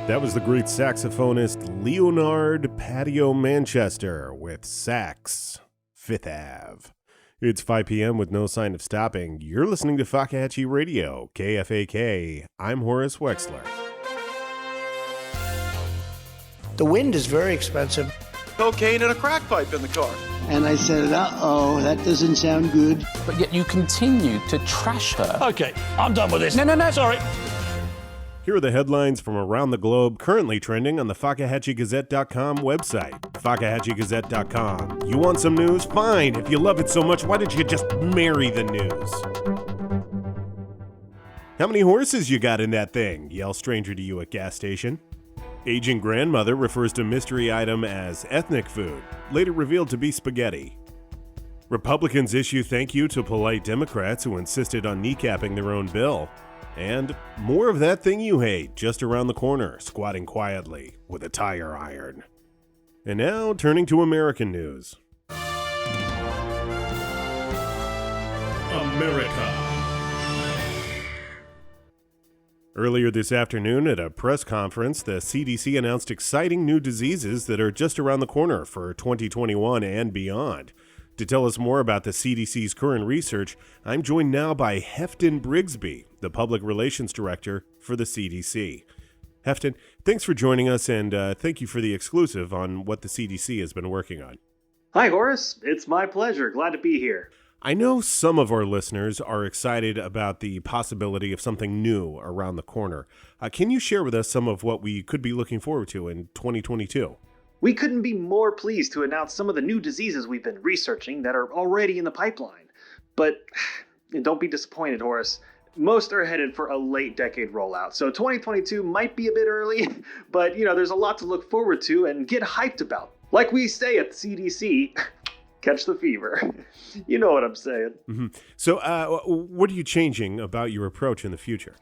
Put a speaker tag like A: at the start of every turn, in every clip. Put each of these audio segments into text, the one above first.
A: That was the great saxophonist Leonard Patio Manchester with Sax, Fifth Ave. It's 5 p.m. with no sign of stopping. You're listening to Fakahatchee Radio, KFAK. I'm Horace Wexler.
B: The wind is very expensive.
C: Cocaine and a crack pipe in the car.
B: And I said, uh-oh, that doesn't sound good.
D: But yet you continue to trash her.
E: Okay, I'm done with this.
D: No.
E: Sorry.
A: Here are the headlines from around the globe currently trending on the FakahatcheeGazette.com website. FakahatcheeGazette.com. You want some news? Fine. If you love it so much, why don't you just marry the news? How many horses you got in that thing? Yell stranger to you at gas station. Aging grandmother refers to mystery item as ethnic food, later revealed to be spaghetti. Republicans issue thank you to polite Democrats who insisted on kneecapping their own bill. And more of that thing you hate just around the corner, squatting quietly with a tire iron. And now, turning to American news. America. Earlier this afternoon at a press conference, the CDC announced exciting new diseases that are just around the corner for 2021 and beyond. To tell us more about the CDC's current research, I'm joined now by Hefton Brigsby, the Public Relations Director for the CDC. Hefton, thanks for joining us, and thank you for the exclusive on what the CDC has been working on.
F: Hi, Horace. It's my pleasure. Glad to be here.
A: I know some of our listeners are excited about the possibility of something new around the corner. Can you share with us some of what we could be looking forward to in 2022?
F: We couldn't be more pleased to announce some of the new diseases we've been researching that are already in the pipeline. But don't be disappointed, Horace. Most are headed for a late decade rollout, so 2022 might be a bit early, but there's a lot to look forward to and get hyped about. Like we say at the CDC, catch the fever. You know what I'm saying.
A: Mm-hmm. So what are you changing about your approach in the future?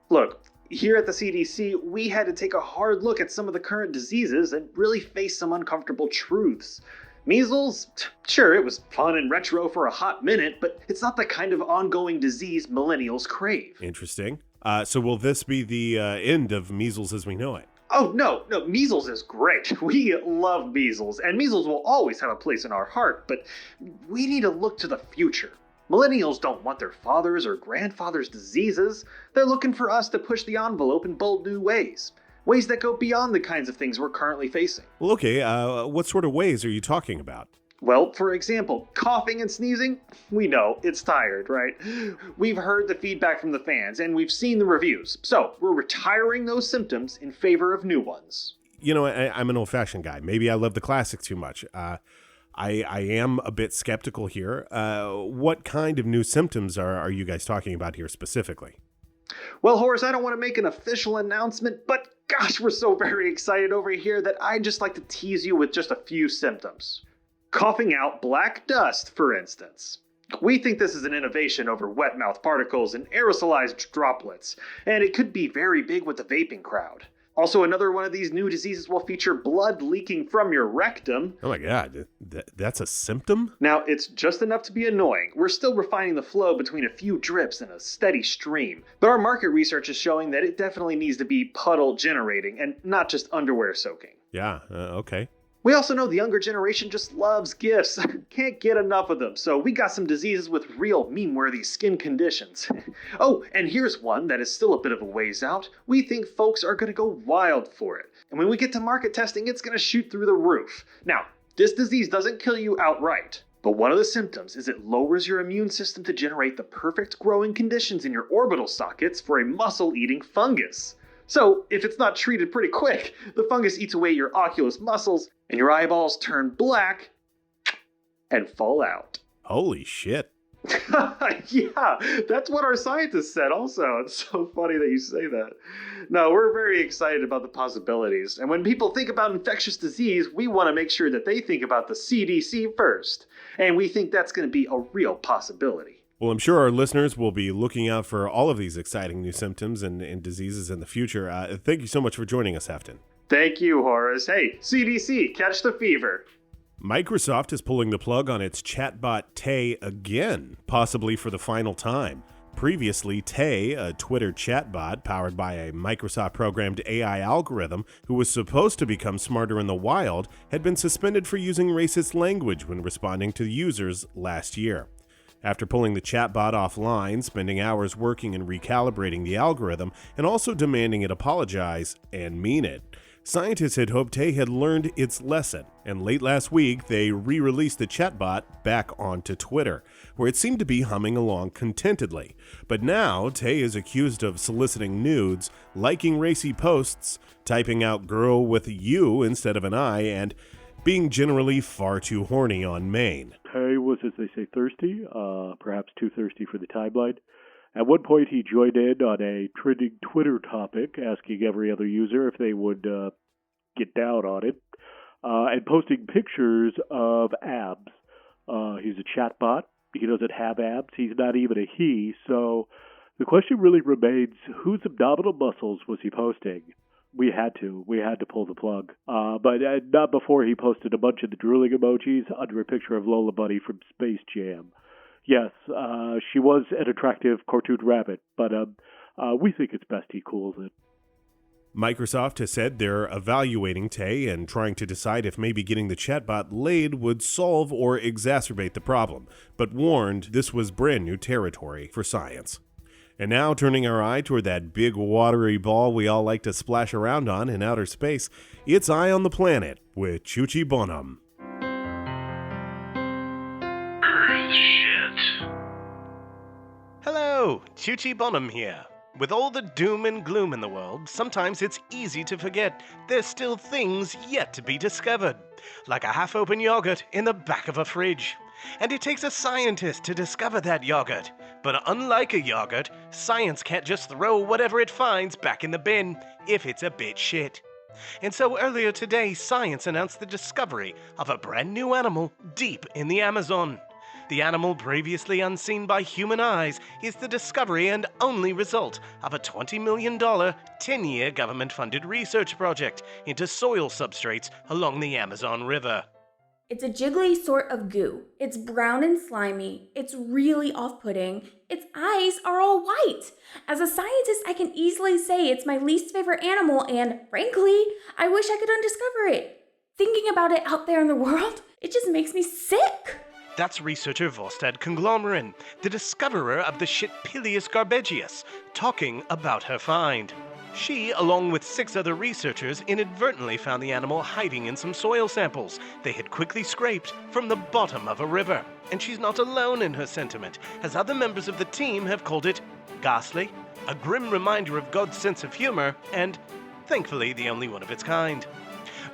F: Look, here at the CDC, we had to take a hard look at some of the current diseases and really face some uncomfortable truths. Measles? Sure, it was fun and retro for a hot minute, but it's not the kind of ongoing disease millennials crave.
A: Interesting. So will this be the end of measles as we know it?
F: Oh, no, measles is great. We love measles, and measles will always have a place in our heart, but we need to look to the future. Millennials don't want their fathers' or grandfathers' diseases. They're looking for us to push the envelope in bold new ways. Ways that go beyond the kinds of things we're currently facing.
A: Well, okay, what sort of ways are you talking about?
F: Well, for example, coughing and sneezing, we know, it's tired, right? We've heard the feedback from the fans, and we've seen the reviews. So, we're retiring those symptoms in favor of new ones.
A: I'm an old-fashioned guy. Maybe I love the classics too much. I am a bit skeptical here. What kind of new symptoms are you guys talking about here specifically?
F: Well, Horace, I don't want to make an official announcement, but gosh, we're so very excited over here that I'd just like to tease you with just a few symptoms. Coughing out black dust, for instance. We think this is an innovation over wet mouth particles and aerosolized droplets, and it could be very big with the vaping crowd. Also, another one of these new diseases will feature blood leaking from your rectum.
A: Oh my God, that's a symptom?
F: Now, it's just enough to be annoying. We're still refining the flow between a few drips and a steady stream. But our market research is showing that it definitely needs to be puddle generating and not just underwear soaking.
A: Yeah, okay.
F: We also know the younger generation just loves gifts. Can't get enough of them. So we got some diseases with real meme-worthy skin conditions. Oh, and here's one that is still a bit of a ways out. We think folks are going to go wild for it. And when we get to market testing, it's going to shoot through the roof. Now, this disease doesn't kill you outright. But one of the symptoms is it lowers your immune system to generate the perfect growing conditions in your orbital sockets for a muscle-eating fungus. So, if it's not treated pretty quick, the fungus eats away your oculus muscles, and your eyeballs turn black and fall out.
A: Holy shit.
F: Yeah, that's what our scientists said also. It's so funny that you say that. No, we're very excited about the possibilities. And when people think about infectious disease, we want to make sure that they think about the CDC first. And we think that's going to be a real possibility.
A: Well, I'm sure our listeners will be looking out for all of these exciting new symptoms and diseases in the future. Thank you so much for joining us, Hefton.
F: Thank you, Horace. Hey, CDC, catch the fever.
A: Microsoft is pulling the plug on its chatbot Tay again, possibly for the final time. Previously, Tay, a Twitter chatbot powered by a Microsoft-programmed AI algorithm who was supposed to become smarter in the wild, had been suspended for using racist language when responding to users last year. After pulling the chatbot offline, spending hours working and recalibrating the algorithm, and also demanding it apologize and mean it, scientists had hoped Tay had learned its lesson, and late last week they re-released the chatbot back onto Twitter, where it seemed to be humming along contentedly. But now, Tay is accused of soliciting nudes, liking racy posts, typing out girl with a U instead of an I, and being generally far too horny on main.
E: Tay was, as they say, thirsty, perhaps too thirsty for the timeline. At one point, he joined in on a trending Twitter topic, asking every other user if they would get down on it, and posting pictures of abs. He's a chatbot. He doesn't have abs. He's not even a he. So the question really remains, whose abdominal muscles was he posting? We had to pull the plug. But not before he posted a bunch of the drooling emojis under a picture of Lola Bunny from Space Jam. Yes, she was an attractive cartoon rabbit, but we think it's best he cools it.
A: Microsoft has said they're evaluating Tay and trying to decide if maybe getting the chatbot laid would solve or exacerbate the problem, but warned this was brand new territory for science. And now, turning our eye toward that big watery ball we all like to splash around on in outer space, it's Eye on the Planet with Chuchi Bonham.
G: Hello, Chuchi Bonham here. With all the doom and gloom in the world, sometimes it's easy to forget there's still things yet to be discovered, like a half-open yogurt in the back of a fridge. And it takes a scientist to discover that yogurt. But unlike a yogurt, science can't just throw whatever it finds back in the bin if it's a bit shit. And so earlier today, science announced the discovery of a brand new animal deep in the Amazon. The animal previously unseen by human eyes is the discovery and only result of a $20 million, 10-year government-funded research project into soil substrates along the Amazon River.
H: It's a jiggly sort of goo. It's brown and slimy. It's really off-putting. Its eyes are all white. As a scientist, I can easily say it's my least favorite animal, and frankly, I wish I could undiscover it. Thinking about it out there in the world, it just makes me sick.
G: That's researcher Vostad Conglomerin, the discoverer of the Shitpilius garbaceus, talking about her find. She, along with 6 other researchers, inadvertently found the animal hiding in some soil samples they had quickly scraped from the bottom of a river. And she's not alone in her sentiment, as other members of the team have called it ghastly, a grim reminder of God's sense of humor, and, thankfully, the only one of its kind.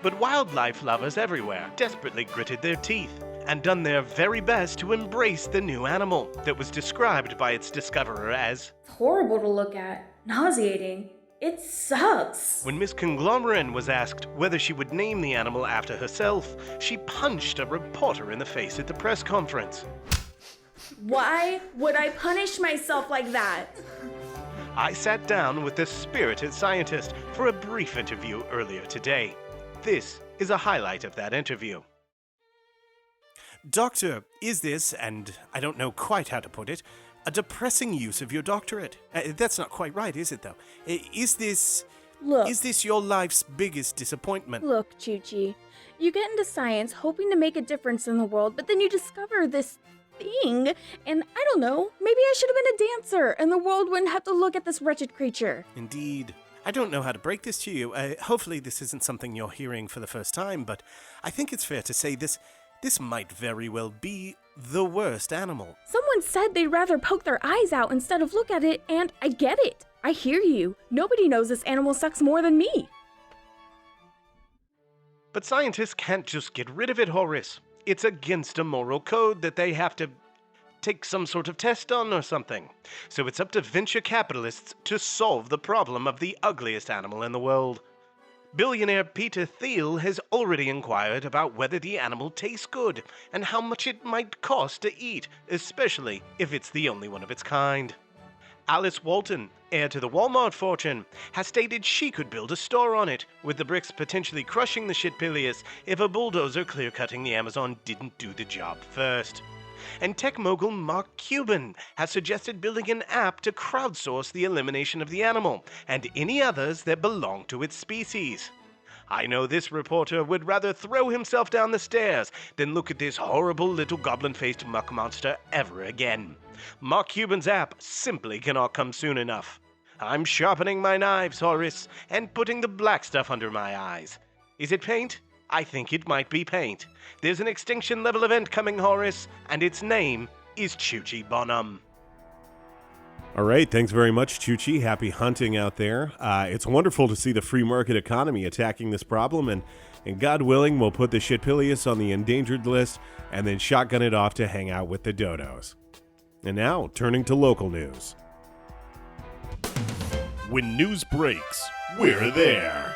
G: But wildlife lovers everywhere desperately gritted their teeth and done their very best to embrace the new animal that was described by its discoverer as
H: It's horrible to look at, nauseating. It sucks.
G: When Miss Conglomerin was asked whether she would name the animal after herself, she punched a reporter in the face at the press conference.
H: Why would I punish myself like that?
G: I sat down with the spirited scientist for a brief interview earlier today. This is a highlight of that interview.
I: Doctor, is this, and I don't know quite how to put it, a depressing use of your doctorate? That's not quite right, is it, though? Is this your life's biggest disappointment?
H: Look, Chuchi, you get into science hoping to make a difference in the world, but then you discover this thing, and I don't know, maybe I should have been a dancer, and the world wouldn't have to look at this wretched creature.
I: Indeed. I don't know how to break this to you. Hopefully this isn't something you're hearing for the first time, but I think it's fair to say this might very well be the worst animal.
H: Someone said they'd rather poke their eyes out instead of look at it, and I get it. I hear you. Nobody knows this animal sucks more than me.
G: But scientists can't just get rid of it, Horace. It's against a moral code that they have to take some sort of test on or something. So it's up to venture capitalists to solve the problem of the ugliest animal in the world. Billionaire Peter Thiel has already inquired about whether the animal tastes good and how much it might cost to eat, especially if it's the only one of its kind. Alice Walton, heir to the Walmart fortune, has stated she could build a store on it, with the bricks potentially crushing the Shitpilius if a bulldozer clear-cutting the Amazon didn't do the job first. and tech mogul Mark Cuban has suggested building an app to crowdsource the elimination of the animal and any others that belong to its species. I know this reporter would rather throw himself down the stairs than look at this horrible little goblin-faced muck monster ever again. Mark Cuban's app simply cannot come soon enough. I'm sharpening my knives, Horace, and putting the black stuff under my eyes. Is it paint? I think it might be paint. There's an extinction level event coming, Horace, and its name is Choochie Bonham.
A: All right, thanks very much, Choochie. Happy hunting out there. It's wonderful to see the free market economy attacking this problem, and God willing, we'll put the Shitpilius on the endangered list and then shotgun it off to hang out with the dodos. And now, turning to local news. When news breaks, we're there.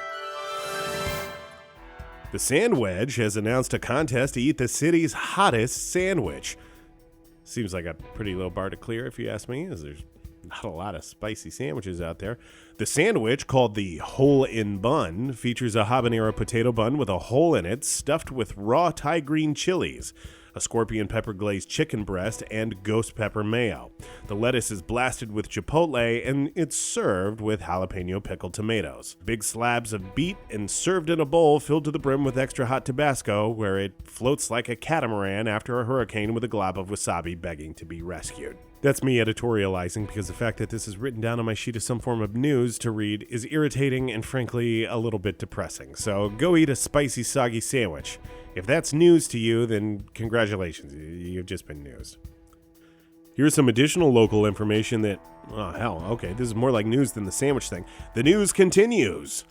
A: The Sand Wedge has announced a contest to eat the city's hottest sandwich. Seems like a pretty low bar to clear, if you ask me, as there's not a lot of spicy sandwiches out there. The sandwich, called the Hole-in Bun, features a habanero potato bun with a hole in it stuffed with raw Thai green chilies, a scorpion pepper glazed chicken breast, and ghost pepper mayo. The lettuce is blasted with chipotle, and it's served with jalapeno pickled tomatoes. Big slabs of beet and served in a bowl filled to the brim with extra hot Tabasco, where it floats like a catamaran after a hurricane with a glob of wasabi begging to be rescued. That's me editorializing, because the fact that this is written down on my sheet as some form of news to read is irritating and frankly a little bit depressing. So go eat a spicy, soggy sandwich. If that's news to you, then congratulations, you've just been newsed. Here's some additional local information that, oh hell, okay, this is more like news than the sandwich thing. The news continues.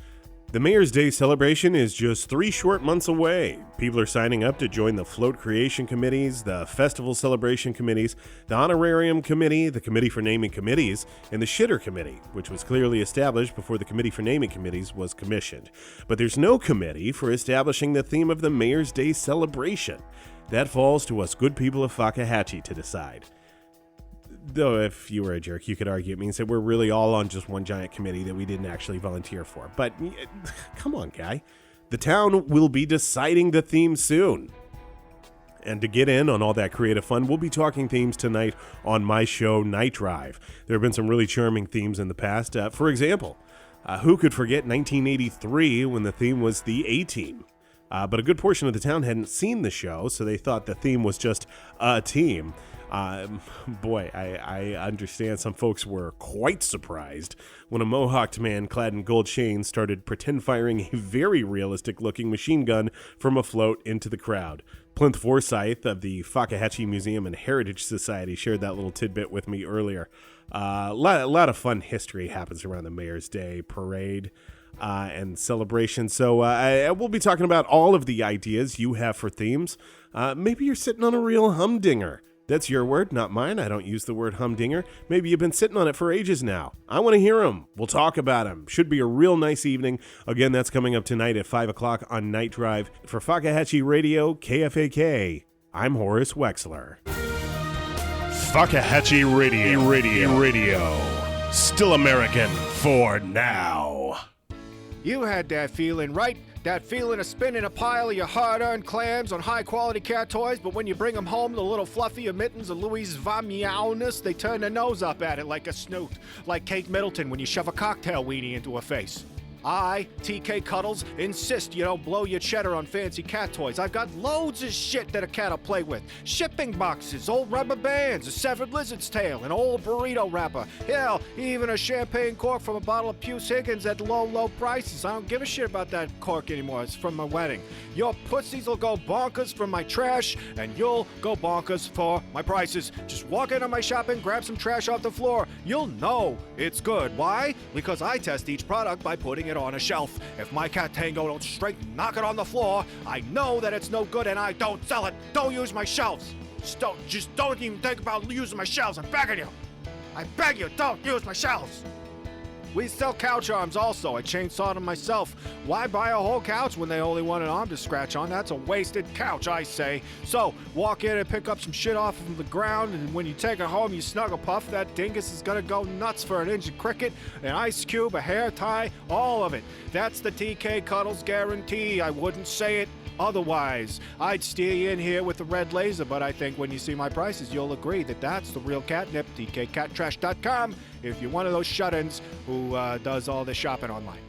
A: The Mayor's Day celebration is just 3 short months away. People are signing up to join the float creation committees, the festival celebration committees, the honorarium committee, the committee for naming committees, and the shitter committee, which was clearly established before the committee for naming committees was commissioned. But there's no committee for establishing the theme of the Mayor's Day celebration. That falls to us good people of Fakahatchee to decide. Though if you were a jerk, you could argue it means that we're really all on just one giant committee that we didn't actually volunteer for. But come on, guy. The town will be deciding the theme soon. And to get in on all that creative fun, we'll be talking themes tonight on my show, Night Drive. There have been some really charming themes in the past. For example, who could forget 1983 when the theme was the A-Team? But a good portion of the town hadn't seen the show, so they thought the theme was just a team. Boy, I understand some folks were quite surprised when a mohawked man clad in gold chains started pretend firing a very realistic-looking machine gun from a float into the crowd. Plinth Forsyth of the Fakahatchee Museum and Heritage Society shared that little tidbit with me earlier. A lot of fun history happens around the Mayor's Day parade and celebration. So we'll be talking about all of the ideas you have for themes. Maybe you're sitting on a real humdinger. That's your word, not mine. I don't use the word humdinger. Maybe you've been sitting on it for ages now. I want to hear them. We'll talk about them. Should be a real nice evening. Again, that's coming up tonight at 5 o'clock on Night Drive. For Fakahatchee Radio, KFAK, I'm Horace Wexler. Fakahatchee Radio. Still American for now.
J: You had that feeling, right? That feeling of spinning a pile of your hard-earned clams on high-quality cat toys, but when you bring them home, the little fluffy mittens of Louise Vamiaunus, they turn their nose up at it like a snoot, like Kate Middleton when you shove a cocktail weenie into her face. I, TK Cuddles, insist you don't blow your cheddar on fancy cat toys. I've got loads of shit that a cat'll play with. Shipping boxes, old rubber bands, a severed lizard's tail, an old burrito wrapper. Hell, even a champagne cork from a bottle of Puce Higgins at low prices. I don't give a shit about that cork anymore. It's from my wedding. Your pussies will go bonkers for my trash, and you'll go bonkers for my prices. Just walk into my shop and grab some trash off the floor. You'll know it's good. Why? Because I test each product by putting it on a shelf. If my cat Tango don't straight knock it on the floor, I know that it's no good and I don't sell it. Don't use my shelves. Just don't even think about using my shelves. I'm begging you. I beg you, don't use my shelves. We sell couch arms also. I chainsawed them myself. Why buy a whole couch when they only want an arm to scratch on? That's a wasted couch, I say. So, walk in and pick up some shit off of the ground, and when you take it home, you snuggle puff. That dingus is gonna go nuts for an inch of cricket, an ice cube, a hair tie, all of it. That's the TK Cuddles guarantee. I wouldn't say it Otherwise, I'd steer you in here with the red laser, but I think when you see my prices, you'll agree that that's the real catnip. TKCattrash.com if you're one of those shut-ins who does all the shopping online.